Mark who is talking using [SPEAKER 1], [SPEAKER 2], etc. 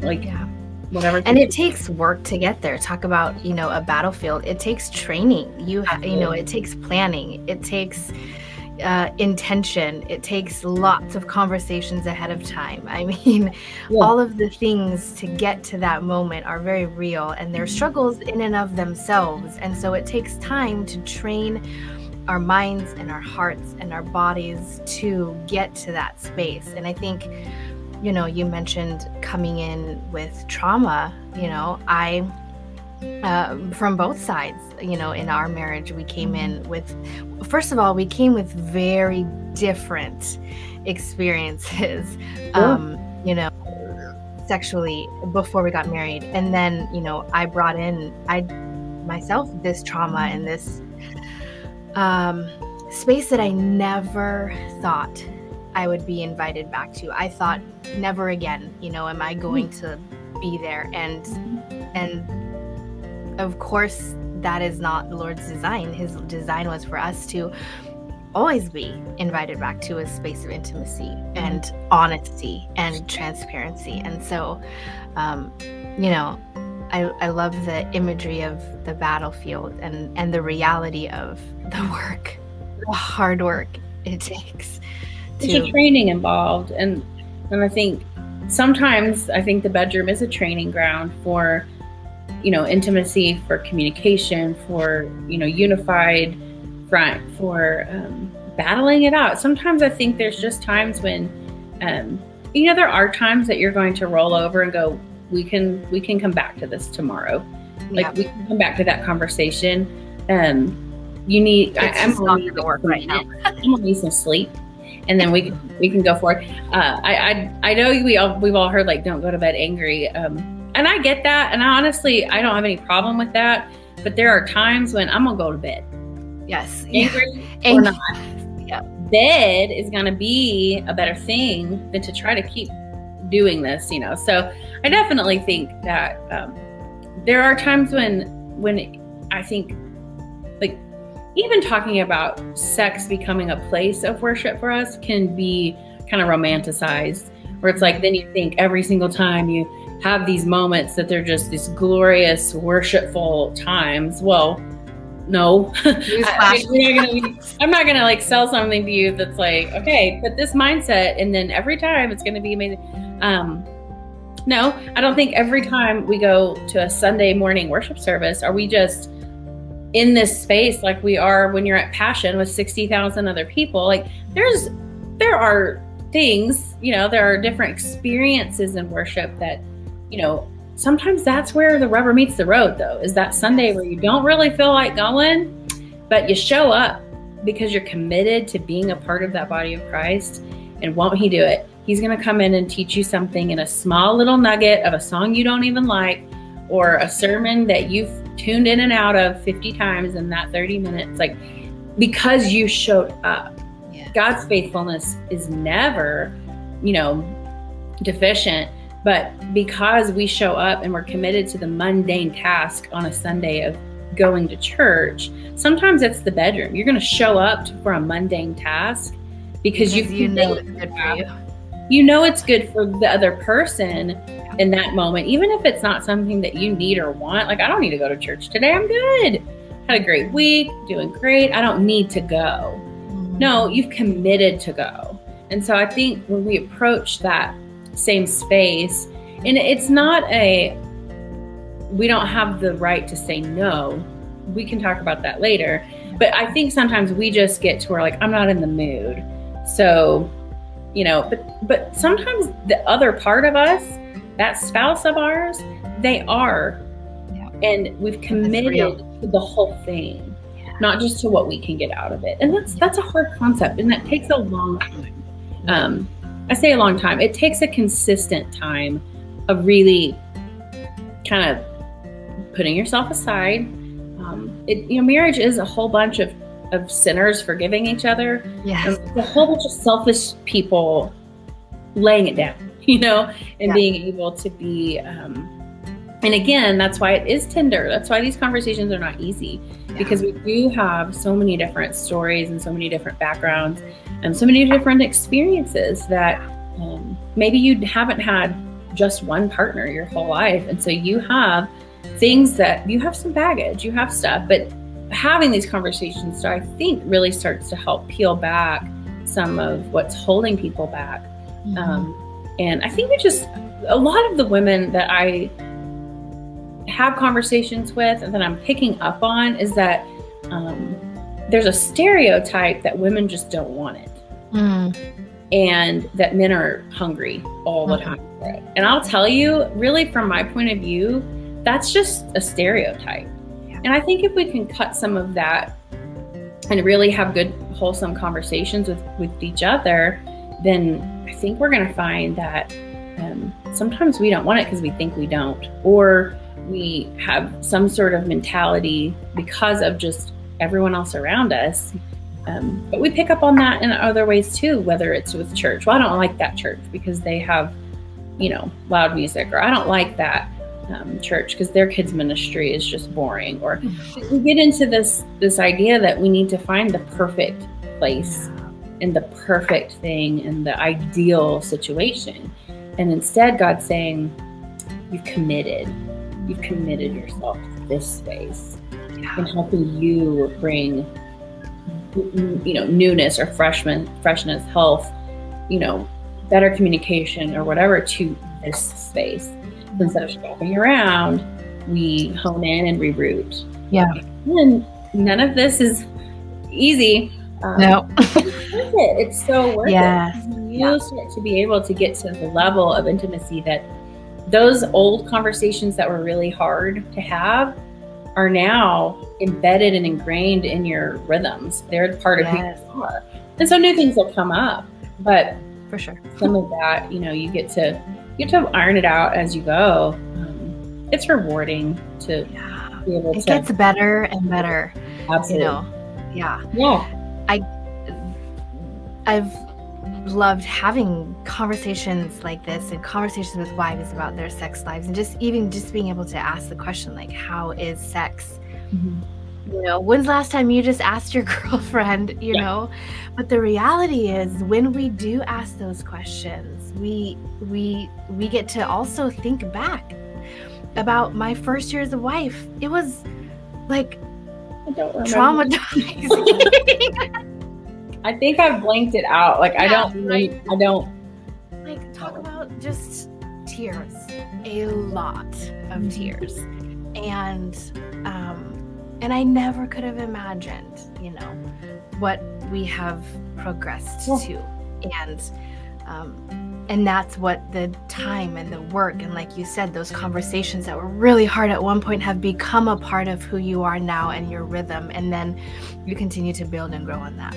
[SPEAKER 1] like
[SPEAKER 2] Yeah.
[SPEAKER 1] whatever.
[SPEAKER 2] And it takes work to get there. Talk about, a battlefield. It takes training. It takes planning. It takes intention. It takes lots of conversations ahead of time. I mean, all of the things to get to that moment are very real, and they're struggles in and of themselves. And so it takes time to train our minds and our hearts and our bodies to get to that space. And I think, you mentioned coming in with trauma. I from both sides, in our marriage, we came in with, first of all, we came with very different experiences, sexually before we got married. And then, I brought in, myself, this trauma and this space that I never thought I would be invited back to. I thought, never again, am I going to be there? And of course, that is not the Lord's design. His design was for us to always be invited back to a space of intimacy and honesty and transparency. And so, I love the imagery of the battlefield and the reality of the work, the hard work it takes.
[SPEAKER 1] There's a training involved. And I think sometimes the bedroom is a training ground for, intimacy, for communication, for, unified front, for battling it out. Sometimes I think there's just times when, there are times that you're going to roll over and go, we can come back to this tomorrow. Like we can come back to that conversation. You need, I'm going to work right now. I'm going to need some sleep. And then we can go for it. I know we've all heard, like, don't go to bed angry. And I get that. And honestly, I don't have any problem with that. But there are times when I'm going to go to bed.
[SPEAKER 2] Yes.
[SPEAKER 1] Angry or not. Yeah. Bed is going to be a better thing than to try to keep doing this, So I definitely think that there are times when I think, like, even talking about sex becoming a place of worship for us can be kind of romanticized, where it's like, then you think every single time you have these moments that they're just these glorious, worshipful times. Well, no. I'm not gonna like sell something to you that's like, okay, but this mindset, and then every time it's gonna be amazing. No, I don't think every time we go to a Sunday morning worship service are we just in this space like we are when you're at Passion with 60,000 other people. Like there are things, there are different experiences in worship that, sometimes that's where the rubber meets the road, though, is that Sunday where you don't really feel like going, but you show up because you're committed to being a part of that body of Christ. And won't he do it? He's going to come in and teach you something in a small little nugget of a song you don't even like, or a sermon that you've tuned in and out of 50 times in that 30 minutes, like, because you showed up. Yes. God's faithfulness is never, deficient, but because we show up and we're committed to the mundane task on a Sunday of going to church, sometimes it's the bedroom. You're going to show up for a mundane task because you know it's good for you. You know it's good for the other person in that moment, even if it's not something that you need or want. Like, I don't need to go to church today. I'm good. Had a great week, doing great. I don't need to go. No, you've committed to go. And so I think when we approach that same space, and it's not we don't have the right to say no. We can talk about that later. But I think sometimes we just get to where, like, I'm not in the mood. So, but sometimes the other part of us, that spouse of ours, they are. Yeah. And we've committed to the whole thing, not just to what we can get out of it. And that's a hard concept. And that takes a long time. I say a long time. It takes a consistent time of really kind of putting yourself aside. Marriage is a whole bunch of sinners forgiving each other. Yes. A whole bunch of selfish people laying it down, and being able to be, and again, that's why it is tender. That's why these conversations are not easy, because we do have so many different stories and so many different backgrounds and so many different experiences that maybe you haven't had just one partner your whole life. And so you have things that you have some baggage, you have stuff, but having these conversations, so I think really starts to help peel back some of what's holding people back. And I think a lot of the women that I have conversations with and that I'm picking up on is that there's a stereotype that women just don't want it. And that men are hungry all the time for it. And I'll tell you, really from my point of view, that's just a stereotype. Yeah. And I think if we can cut some of that and really have good, wholesome conversations with each other, then I think we're going to find that sometimes we don't want it because we think we don't, or we have some sort of mentality because of just everyone else around us. But we pick up on that in other ways too, whether it's with church. Well, I don't like that church because they have, loud music, or I don't like that church because their kids ministry is just boring. Or we get into this idea that we need to find the perfect place and the perfect thing and the ideal situation. And instead, God's saying, you've committed yourself to this space and helping you bring newness or freshness, health, better communication or whatever to this space. Instead of shopping around, we hone in and reroute. Yeah. And none of this is easy.
[SPEAKER 2] No.
[SPEAKER 1] It's so worth it. You start to be able to get to the level of intimacy that those old conversations that were really hard to have are now embedded and ingrained in your rhythms. They're part of who you are. And so new things will come up, but
[SPEAKER 2] for sure,
[SPEAKER 1] some of that, you get to iron it out as you go. It's rewarding to be able to.
[SPEAKER 2] It gets better and better.
[SPEAKER 1] Absolutely.
[SPEAKER 2] I've loved having conversations like this and conversations with wives about their sex lives, and just being able to ask the question, like, how is sex? When's the last time you just asked your girlfriend, know? But the reality is, when we do ask those questions, we get to also think back about my first year as a wife. It was like traumatizing.
[SPEAKER 1] I think I blanked it out. Like, I don't.
[SPEAKER 2] Like, talk about just tears, a lot of tears. And I never could have imagined, what we have progressed to. And that's what the time and the work, and like you said, those conversations that were really hard at one point have become a part of who you are now and your rhythm. And then you continue to build and grow on that.